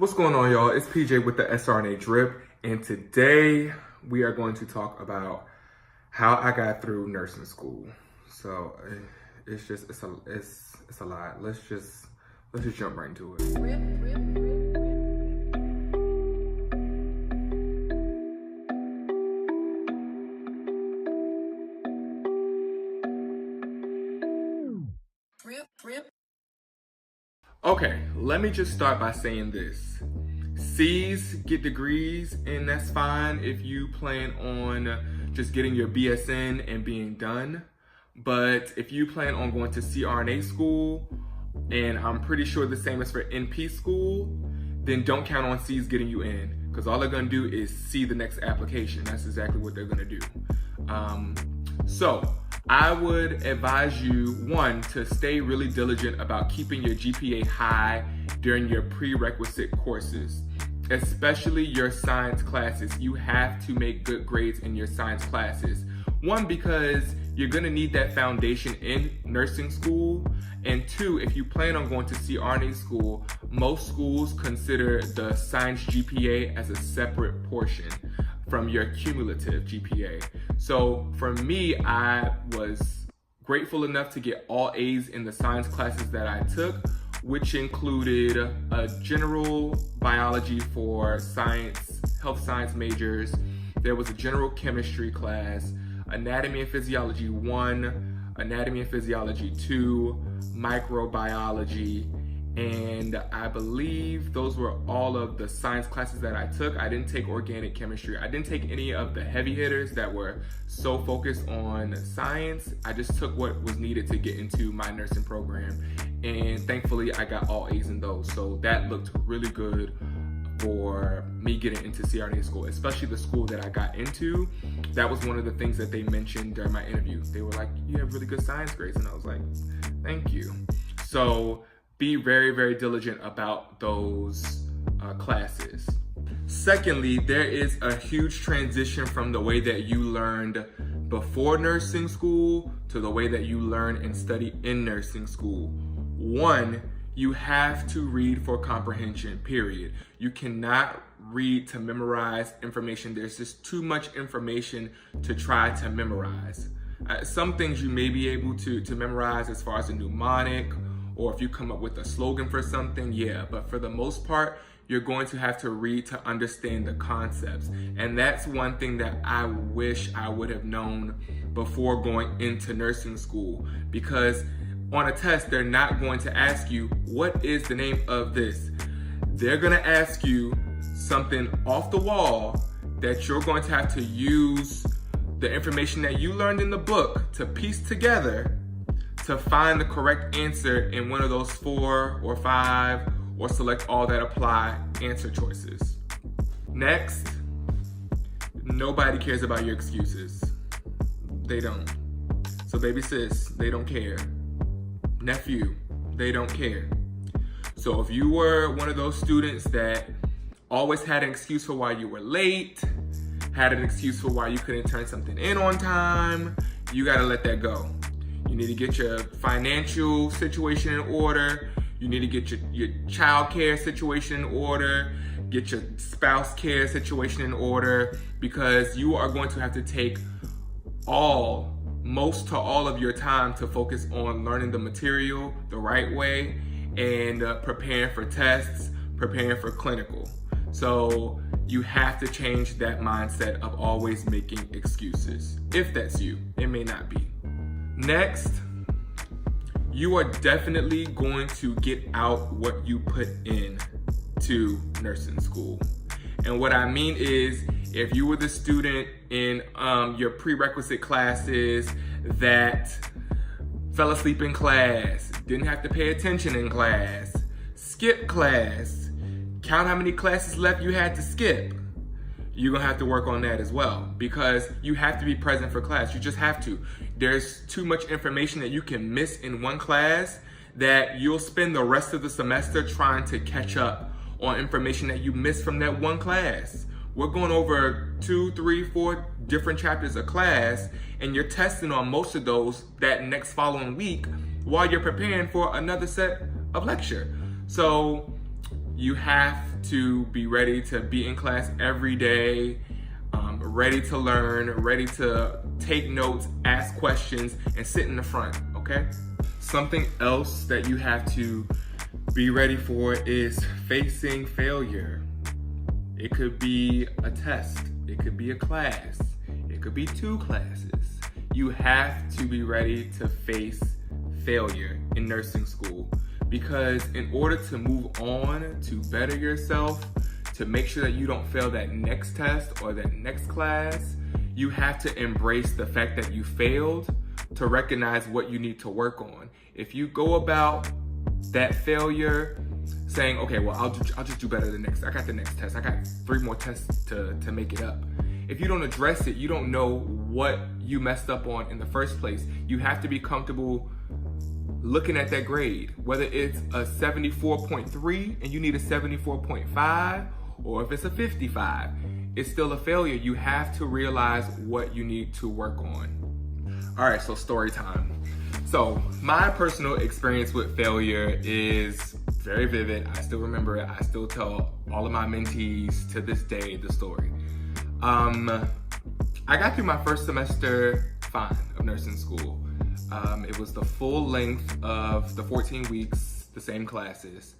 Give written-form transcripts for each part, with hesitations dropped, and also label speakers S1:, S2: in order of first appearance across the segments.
S1: What's going on, y'all? It's PJ with the CRNA Drip, and today we are going to talk about how I got through nursing school. So it's a lot. Let's just jump right into it. Okay, let me just start by saying this. C's get degrees, and that's fine if you plan on just getting your BSN and being done. But if you plan on going to CRNA school, and I'm pretty sure the same is for NP school, then don't count on C's getting you in, because all they're gonna do is see the next application. That's exactly what they're gonna do. So I would advise you, one, to stay really diligent about keeping your GPA high during your prerequisite courses, especially your science classes. You have to make good grades in your science classes. One, because you're gonna need that foundation in nursing school. And two, if you plan on going to CRNA school, most schools consider the science GPA as a separate portion from your cumulative GPA. So for me, I was grateful enough to get all A's in the science classes that I took, which included a general biology for science, health science majors. There was a general chemistry class, anatomy and physiology 1, anatomy and physiology 2, microbiology, and I believe those were all of the science classes that I took. I didn't take organic chemistry. I didn't take any of the heavy hitters that were so focused on science. I just took what was needed to get into my nursing program. And thankfully, I got all A's in those. So that looked really good for me getting into CRNA school, especially the school that I got into. That was one of the things that they mentioned during my interview. They were like, you have really good science grades. And I was like, thank you. So be very, very diligent about those classes. Secondly, there is a huge transition from the way that you learned before nursing school to the way that you learn and study in nursing school. One, you have to read for comprehension, period. You cannot read to memorize information. There's just too much information to try to memorize. Some things you may be able to memorize as far as a mnemonic, or if you come up with a slogan for something, yeah. But for the most part, you're going to have to read to understand the concepts. And that's one thing that I wish I would have known before going into nursing school, because on a test, they're not going to ask you, what is the name of this? They're gonna ask you something off the wall that you're going to have to use the information that you learned in the book to piece together to find the correct answer in one of those 4 or 5 or select all that apply answer choices. Next, nobody cares about your excuses. They don't. So baby sis, they don't care. Nephew, they don't care. So if you were one of those students that always had an excuse for why you were late, had an excuse for why you couldn't turn something in on time, you gotta let that go. You need to get your financial situation in order. You need to get your child care situation in order, get your spouse care situation in order, because you are going to have to take most to all of your time to focus on learning the material the right way and preparing for tests, preparing for clinical. So you have to change that mindset of always making excuses. If that's you, it may not be. Next, you are definitely going to get out what you put in to nursing school. And what I mean is, if you were the student in your prerequisite classes that fell asleep in class, didn't have to pay attention in class, skipped class, count how many classes left you had to skip, you're gonna have to work on that as well, because you have to be present for class. You just have to. There's too much information that you can miss in one class that you'll spend the rest of the semester trying to catch up on information that you missed from that one class. We're going over 2, 3, 4 different chapters of class, and you're testing on most of those that next following week while you're preparing for another set of lecture. So You have to be ready to be in class every day, ready to learn, ready to take notes, ask questions, and sit in the front, okay? Something else that you have to be ready for is facing failure. It could be a test, it could be a class, it could be 2 classes. You have to be ready to face failure in nursing school, because in order to move on, to better yourself, to make sure that you don't fail that next test or that next class, you have to embrace the fact that you failed, to recognize what you need to work on. If you go about that failure saying, okay, well, I'll just do better the next, I got the next test, I got 3 more tests to make it up. If you don't address it, you don't know what you messed up on in the first place. You have to be comfortable looking at that grade, whether it's a 74.3 and you need a 74.5, or if it's a 55, it's still a failure. You have to realize what you need to work on. All right, so story time. So my personal experience with failure is very vivid. I still remember it. I still tell all of my mentees to this day the story. I got through my first semester fine of nursing school. It was the full length of the 14 weeks, the same classes.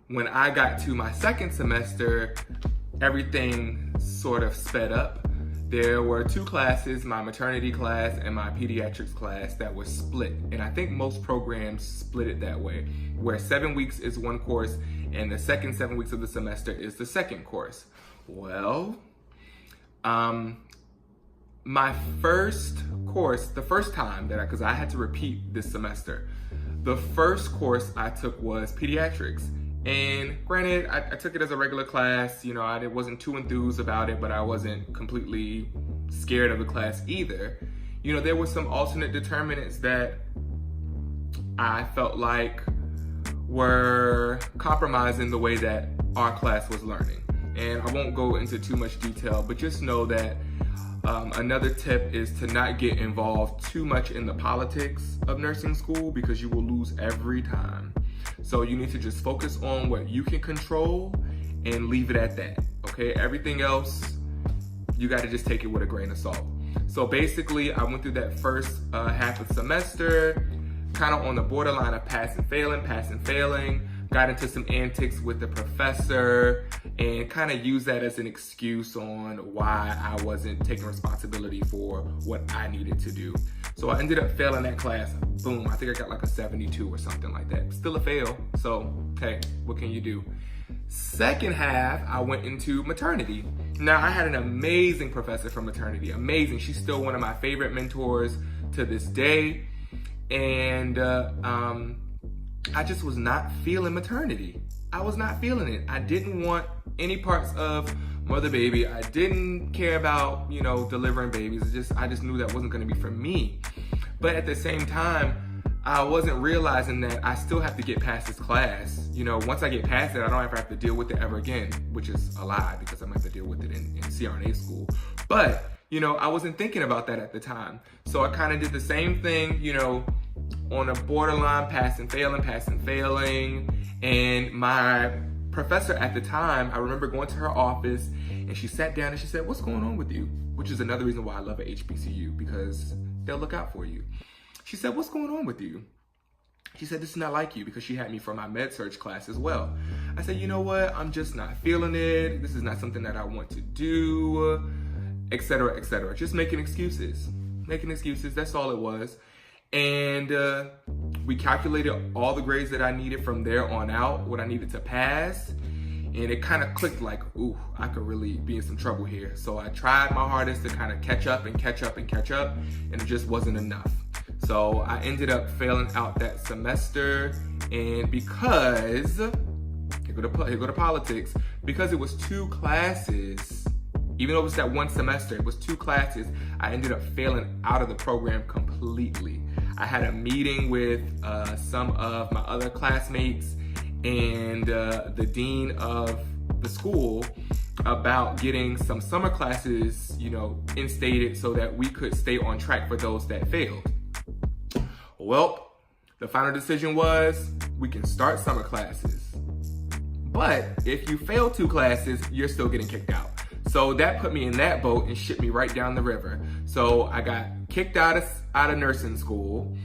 S1: When I got to my second semester, everything sort of sped up. There were 2 classes, my maternity class and my pediatrics class, that was split. And I think most programs split it that way, where 7 weeks is one course and the second 7 weeks of the semester is the second course. Well, my first course, the first time that because I had to repeat this semester, the first course I took was pediatrics. And granted, I took it as a regular class. You know, I wasn't too enthused about it, but I wasn't completely scared of the class either. You know, there were some alternate determinants that I felt like were compromising the way that our class was learning. And I won't go into too much detail, but just know that another tip is to not get involved too much in the politics of nursing school, because you will lose every time. So you need to just focus on what you can control and leave it at that, okay? Everything else, you gotta just take it with a grain of salt. So basically, I went through that first half of the semester, kind of on the borderline of pass and failing, got into some antics with the professor, and kind of used that as an excuse on why I wasn't taking responsibility for what I needed to do. So I ended up failing that class. Boom, I think I got like a 72 or something like that. Still a fail, so hey, what can you do? Second half, I went into maternity. Now, I had an amazing professor from maternity, amazing. She's still one of my favorite mentors to this day. And I just was not feeling maternity. I was not feeling it. I didn't want any parts of mother baby. I didn't care about, you know, delivering babies. I just knew that wasn't gonna be for me. But at the same time, I wasn't realizing that I still have to get past this class. You know, once I get past it, I don't ever have to deal with it ever again, which is a lie, because I'm gonna have to deal with it in CRNA school. But, you know, I wasn't thinking about that at the time. So I kind of did the same thing, you know, on a borderline passing, failing. And my professor at the time, I remember going to her office and she sat down and she said, "What's going on with you?" Which is another reason why I love a HBCU, because they'll look out for you. She said, "What's going on with you?" She said, "This is not like you," because she had me for my med surg class as well. I said, "You know what? I'm just not feeling it. This is not something that I want to do," etc., etc. Just making excuses. That's all it was. And we calculated all the grades that I needed from there on out, what I needed to pass. And it kind of clicked like, ooh, I could really be in some trouble here. So I tried my hardest to kind of catch up, and it just wasn't enough. So I ended up failing out that semester. And because, here go to politics, because it was 2 classes, even though it was that one semester, it was 2 classes, I ended up failing out of the program completely. I had a meeting with some of my other classmates and the dean of the school about getting some summer classes, you know, instated so that we could stay on track for those that failed. Well, the final decision was we can start summer classes, But if you fail 2 classes, you're still getting kicked out. So that put me in that boat and shipped me right down the river. So I got kicked out of nursing school,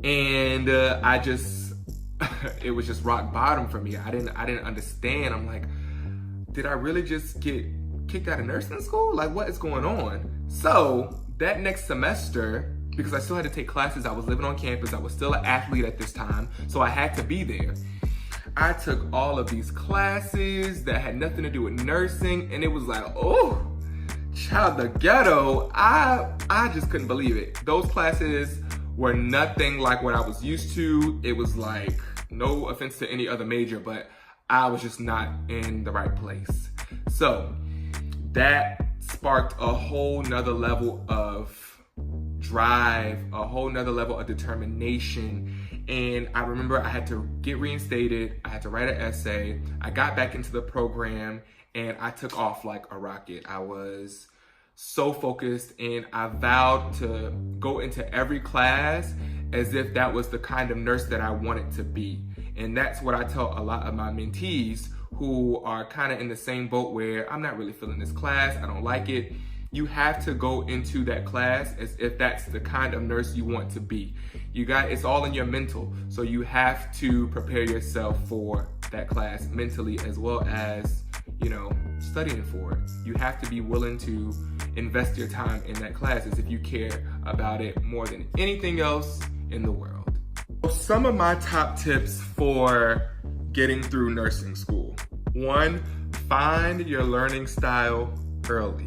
S1: and it was just rock bottom for me. I didn't understand. I'm like, did I really just get kicked out of nursing school? Like, what is going on? So that next semester, because I still had to take classes, I was living on campus, I was still an athlete at this time, so I had to be there. I took all of these classes that had nothing to do with nursing, and it was like, oh, child, the ghetto. I just couldn't believe it. Those classes were nothing like what I was used to. It was like, no offense to any other major, but I was just not in the right place. So that sparked a whole nother level of drive, a whole nother level of determination. And I remember I had to get reinstated. I had to write an essay. I got back into the program and I took off like a rocket. I was so focused, and I vowed to go into every class as if that was the kind of nurse that I wanted to be. And that's what I tell a lot of my mentees who are kind of in the same boat where I'm not really feeling this class, I don't like it. You have to go into that class as if that's the kind of nurse you want to be. It's all in your mental. So you have to prepare yourself for that class mentally, as well as, studying for it. You have to be willing to invest your time in that class as if you care about it more than anything else in the world. Some of my top tips for getting through nursing school. 1, find your learning style early.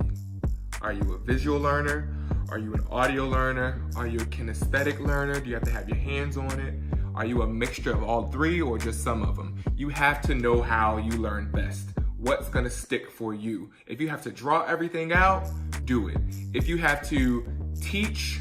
S1: Are you a visual learner? Are you an audio learner? Are you a kinesthetic learner? Do you have to have your hands on it? Are you a mixture of all 3 or just some of them? You have to know how you learn best. What's gonna stick for you? If you have to draw everything out, do it. If you have to teach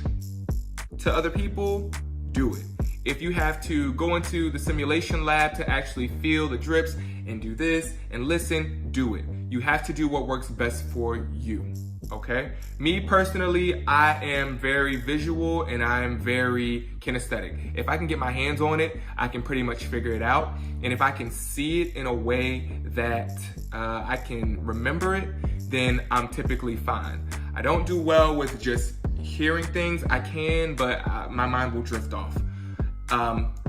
S1: to other people, do it. If you have to go into the simulation lab to actually feel the drips and do this and listen, do it. You have to do what works best for you, okay? Me personally, I am very visual and I am very kinesthetic. If I can get my hands on it, I can pretty much figure it out. And if I can see it in a way that I can remember it, then I'm typically fine. I don't do well with just hearing things. I can, but my mind will drift off.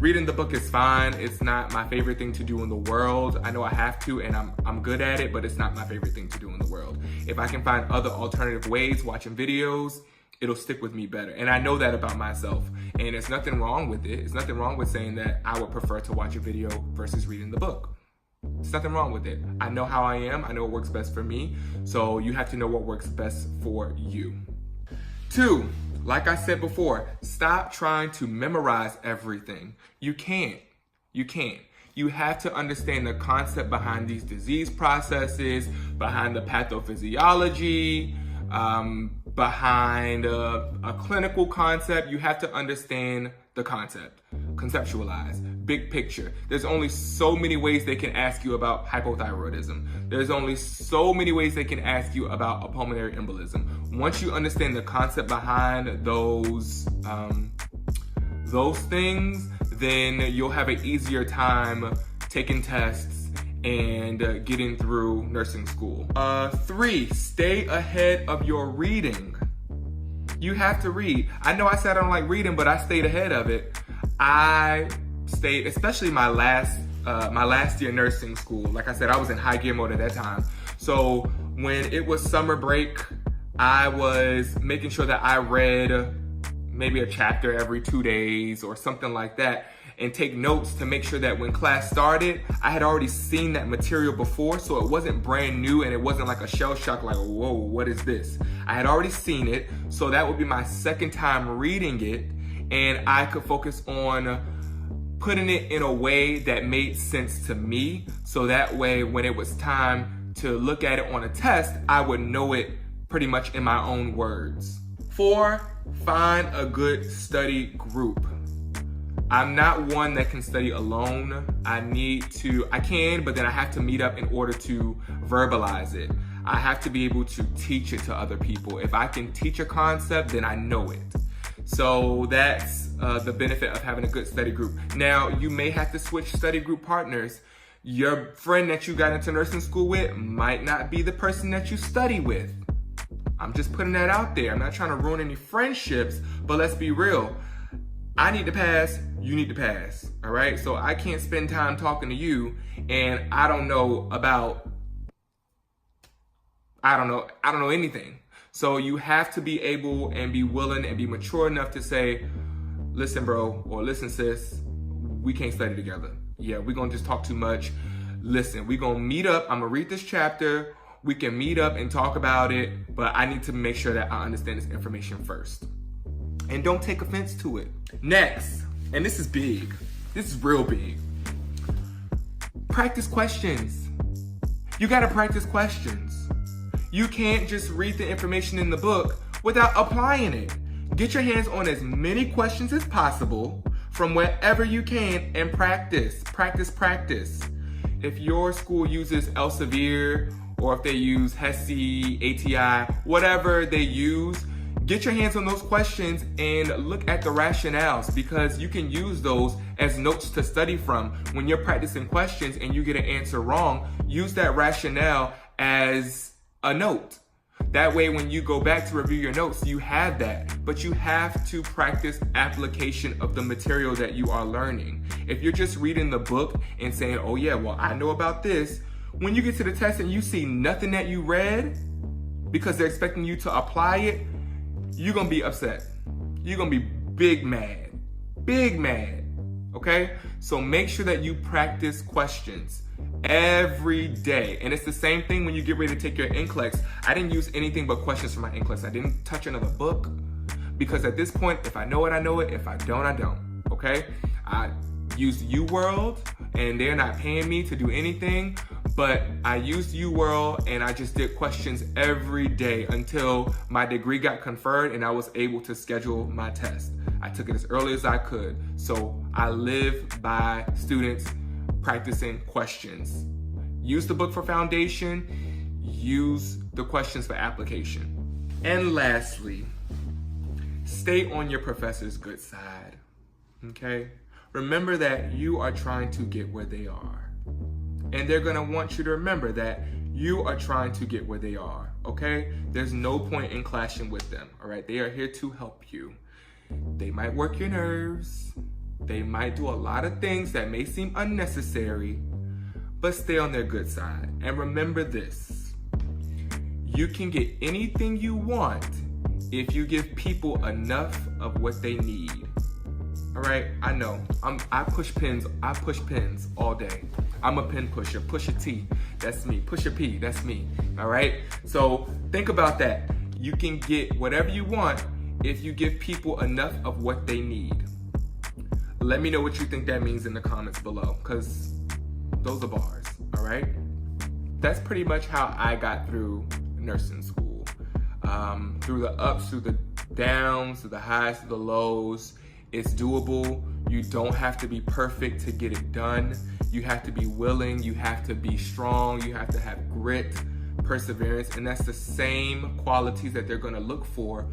S1: Reading the book is fine. It's not my favorite thing to do in the world. I know I have to, and I'm good at it, but it's not my favorite thing to do in the world. If I can find other alternative ways, watching videos, it'll stick with me better. And I know that about myself. And there's nothing wrong with it. It's nothing wrong with saying that I would prefer to watch a video versus reading the book. There's nothing wrong with it. I know how I am. I know what works best for me. So you have to know what works best for you. 2, like I said before, stop trying to memorize everything. You can't. You have to understand the concept behind these disease processes, behind the pathophysiology, behind a clinical concept. You have to understand the concept, conceptualize, big picture. There's only so many ways they can ask you about hypothyroidism. There's only so many ways they can ask you about a pulmonary embolism. Once you understand the concept behind those things, then you'll have an easier time taking tests and getting through nursing school. 3, stay ahead of your reading. You have to read. I know I said I don't like reading, but I stayed ahead of it. I stayed, especially my last year nursing school. Like I said, I was in high gear mode at that time. So when it was summer break, I was making sure that I read maybe a chapter every 2 days or something like that, and take notes to make sure that when class started, I had already seen that material before, so it wasn't brand new and it wasn't like a shell shock, like, whoa, what is this? I had already seen it, so that would be my second time reading it, and I could focus on putting it in a way that made sense to me, so that way when it was time to look at it on a test, I would know it pretty much in my own words. 4, find a good study group. I'm not one that can study alone. I can, but then I have to meet up in order to verbalize it. I have to be able to teach it to other people. If I can teach a concept, then I know it. So that's the benefit of having a good study group. Now, you may have to switch study group partners Your friend that you got into nursing school with might not be the person that you study with. I'm just putting that out there. I'm not trying to ruin any friendships, but let's be real. I need to pass, you need to pass, all right? So I can't spend time talking to you and I don't know anything. So you have to be able and be willing and be mature enough to say, listen, bro, or listen, sis, we can't study together. Yeah, we're gonna just talk too much. Listen, we're gonna meet up. I'm gonna read this chapter. We can meet up and talk about it, but I need to make sure that I understand this information first. And don't take offense to it. Next, and this is big. This is real big. Practice questions. You gotta practice questions. You can't just read the information in the book without applying it. Get your hands on as many questions as possible from wherever you can and practice. If your school uses Elsevier or if they use HESI, ATI, whatever they use, get your hands on those questions and look at the rationales, because you can use those as notes to study from. When you're practicing questions and you get an answer wrong, use that rationale as a note. That way, when you go back to review your notes, you have that. But you have to practice application of the material that you are learning. If you're just reading the book and saying, oh yeah, well, I know about this, when you get to the test and you see nothing that you read because they're expecting you to apply it, you're gonna be upset. You're gonna be big mad, okay? So make sure that you practice questions every day. And it's the same thing when you get ready to take your NCLEX. I didn't use anything but questions for my NCLEX. I didn't touch another book because at this point, if I know it, I know it. If I don't, I don't, okay? I used UWorld and they're not paying me to do anything, but I used UWorld and I just did questions every day until my degree got conferred and I was able to schedule my test. I took it as early as I could. So I live by students practicing questions. Use the book for foundation, use the questions for application. And lastly, stay on your professor's good side, okay? Remember that you are trying to get where they are. And they're gonna want you to remember that you are trying to get where they are, okay? There's no point in clashing with them, all right? They are here to help you. They might work your nerves. They might do a lot of things that may seem unnecessary, but stay on their good side. And remember this, you can get anything you want if you give people enough of what they need. All right, I know, I push pins all day. I'm a pin pusher, push a T, that's me. Push a P, that's me, all right? So think about that. You can get whatever you want if you give people enough of what they need. Let me know what you think that means in the comments below, because those are bars, all right? That's pretty much how I got through nursing school. Through the ups, through the downs, through the highs, through the lows. It's doable. You don't have to be perfect to get it done. You have to be willing, you have to be strong, you have to have grit, perseverance, and that's the same qualities that they're gonna look for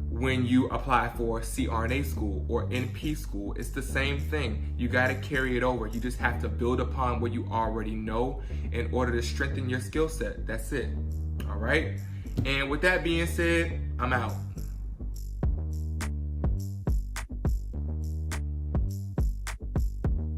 S1: when you apply for CRNA school or NP school. It's the same thing. You gotta carry it over. You just have to build upon what you already know in order to strengthen your skill set. That's it, all right? And with that being said, I'm out.